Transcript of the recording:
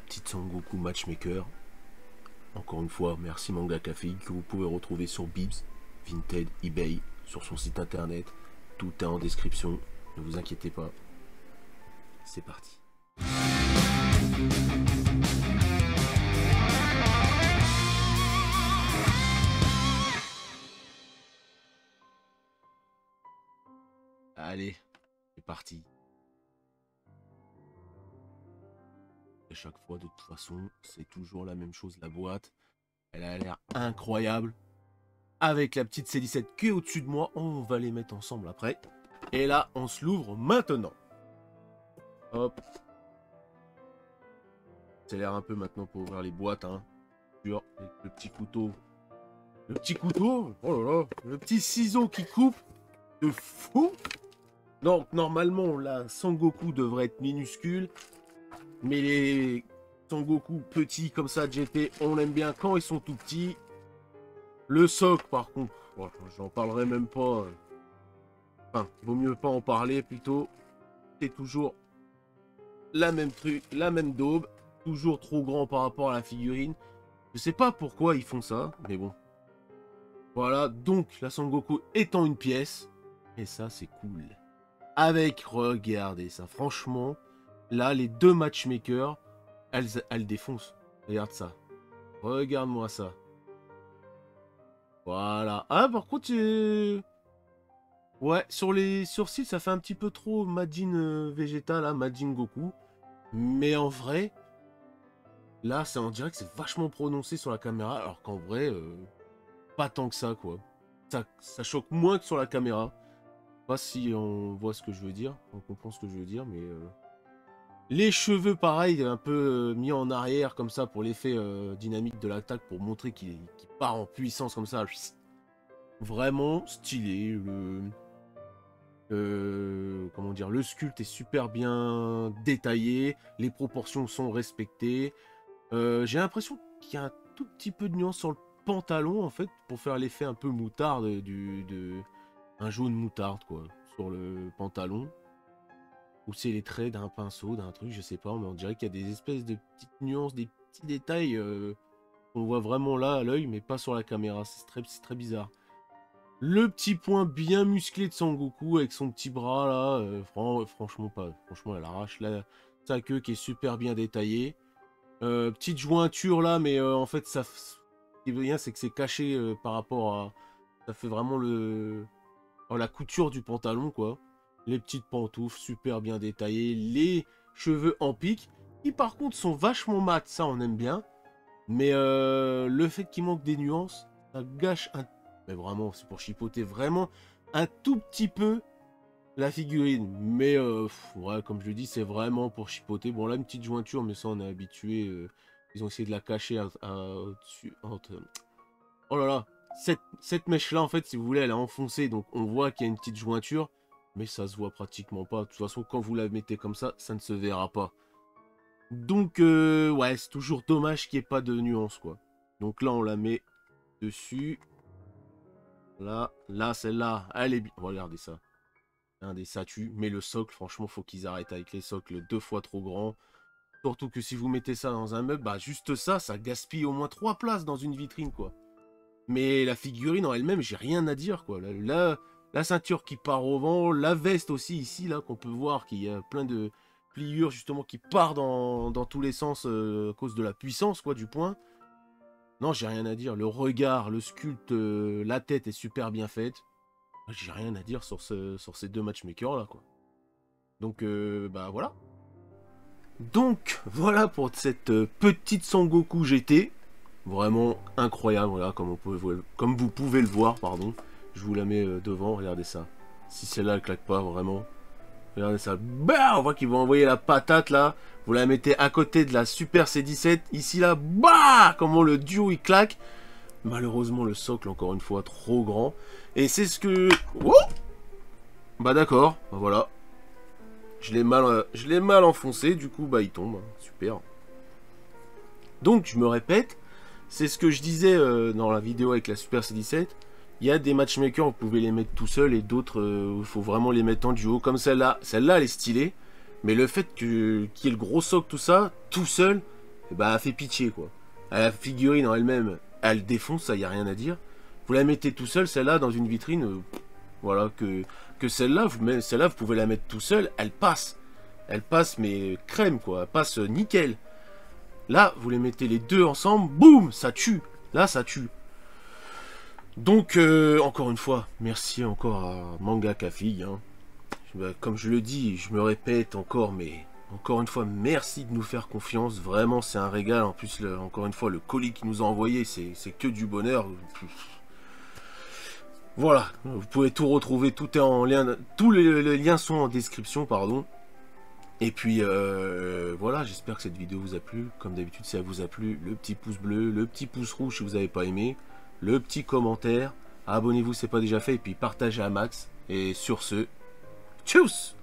petite Sangoku Matchmaker. Encore une fois, merci Manga Café que vous pouvez retrouver sur Bibs, Vinted, eBay, sur son site internet. Tout est en description, ne vous inquiétez pas. C'est parti. Allez, c'est parti. Et chaque fois, de toute façon, c'est toujours la même chose. La boîte, elle a l'air incroyable. Avec la petite C17 qui est au-dessus de moi, on va les mettre ensemble après. Et là, on se l'ouvre maintenant. Hop. C'est l'air un peu maintenant pour ouvrir les boîtes, hein. Avec le petit couteau. Le petit couteau, oh là là, le petit ciseau qui coupe. De fou. Donc, normalement, la Sangoku devrait être minuscule. Mais les Sangoku petits comme ça, GT, on aime bien quand ils sont tout petits. Le socle, par contre, bon, j'en parlerai même pas. Enfin, vaut mieux pas en parler plutôt. C'est toujours la même truc, la même daube. Toujours trop grand par rapport à la figurine. Je sais pas pourquoi ils font ça, mais bon. Voilà, donc la Sangoku étant une pièce. Et ça, c'est cool. Avec, regardez ça, franchement, là, les deux matchmakers, elles défoncent. Regarde ça. Regarde-moi ça. Voilà. Ah, par contre, ouais, sur les sourcils, ça fait un petit peu trop Majin Vegeta, là, Majin Goku. Mais en vrai, là, on dirait que c'est vachement prononcé sur la caméra, alors qu'en vrai, pas tant que ça, quoi. Ça choque moins que sur la caméra. Je sais pas si on voit ce que je veux dire, on comprend ce que je veux dire, mais... Les cheveux, pareil, un peu mis en arrière, comme ça, pour l'effet dynamique de l'attaque, pour montrer qu'il part en puissance, comme ça. Vraiment stylé. Comment dire, le sculpte est super bien détaillé, les proportions sont respectées. J'ai l'impression qu'il y a un tout petit peu de nuance sur le pantalon, en fait, pour faire l'effet un peu moutarde, un jaune moutarde, quoi, sur le pantalon. Ou c'est les traits d'un pinceau, d'un truc, je sais pas, mais on dirait qu'il y a des espèces de petites nuances, des petits détails qu'on voit vraiment là à l'œil, mais pas sur la caméra. C'est très bizarre. Le petit point bien musclé de Sangoku avec son petit bras là, franchement pas. Franchement, elle arrache là, sa queue qui est super bien détaillée. Petite jointure là, mais en fait, ça, ce qui veut dire, c'est que c'est caché par rapport à. Ça fait vraiment la couture du pantalon, quoi. Les petites pantoufles super bien détaillées, les cheveux en pique, qui par contre sont vachement mat, ça on aime bien. Mais le fait qu'il manque des nuances, ça gâche un... Mais vraiment, c'est pour chipoter vraiment un tout petit peu la figurine. Mais ouais, comme je le dis, c'est vraiment pour chipoter. Bon là, une petite jointure, mais ça on est habitué. Ils ont essayé de la cacher au-dessus. Oh là là, cette mèche-là, en fait, si vous voulez, elle est enfoncée. Donc on voit qu'il y a une petite jointure. Mais ça se voit pratiquement pas. De toute façon, quand vous la mettez comme ça ne se verra pas. Donc, ouais, c'est toujours dommage qu'il n'y ait pas de nuance, quoi. Donc là, on la met dessus. Là, celle-là, elle est bien. Regardez ça. Un des statues. Mais le socle, franchement, faut qu'ils arrêtent avec les socles 2 fois trop grands. Surtout que si vous mettez ça dans un meuble, bah juste ça gaspille au moins 3 places dans une vitrine, quoi. Mais la figurine en elle-même, j'ai rien à dire, quoi. La ceinture qui part au vent, la veste aussi ici, là, qu'on peut voir, qu'il y a plein de pliures, justement, qui partent dans tous les sens à cause de la puissance, quoi, du point. Non, j'ai rien à dire. Le regard, le sculpte, la tête est super bien faite. J'ai rien à dire sur ces deux matchmakers, là, quoi. Donc, bah, voilà. Donc, voilà pour cette petite Sangoku GT. Vraiment incroyable, voilà, comme vous pouvez le voir, pardon. Je vous la mets devant, regardez ça. Si celle-là, elle claque pas, vraiment. Regardez ça. Bah, on voit qu'ils vont envoyer la patate, là. Vous la mettez à côté de la Super C17. Ici, là, bah, comment le duo, il claque. Malheureusement, le socle, encore une fois, trop grand. Et c'est ce que... Oh, bah, d'accord. Bah, voilà. Je l'ai mal enfoncé. Du coup, bah, il tombe. Super. Donc, je me répète. C'est ce que je disais dans la vidéo avec la Super C17. Il y a des matchmakers, vous pouvez les mettre tout seul et d'autres, il faut vraiment les mettre en duo. Comme celle-là. Celle-là, elle est stylée. Mais le fait qu'il y ait le gros socle, tout ça, tout seul, et bah elle fait pitié quoi. La figurine en elle-même, elle défonce, ça y a rien à dire. Vous la mettez tout seul, celle-là, dans une vitrine, voilà, que celle-là, vous pouvez la mettre tout seul, elle passe. Elle passe, mais crème, quoi, elle passe nickel. Là, vous les mettez les deux ensemble, boum, ça tue. Là, ça tue. Donc, encore une fois, merci encore à Manga Kafi. Hein. Comme je le dis, je me répète encore, mais encore une fois, merci de nous faire confiance. Vraiment, c'est un régal. En plus, encore une fois, le colis qu'il nous a envoyé, c'est que du bonheur. Voilà, vous pouvez tout retrouver, tout est en lien, tous les liens sont en description, pardon. Et puis voilà, j'espère que cette vidéo vous a plu. Comme d'habitude, si elle vous a plu, le petit pouce bleu, le petit pouce rouge si vous n'avez pas aimé, le petit commentaire, abonnez-vous si ce n'est pas déjà fait, et puis partagez à max. Et sur ce, tchuss!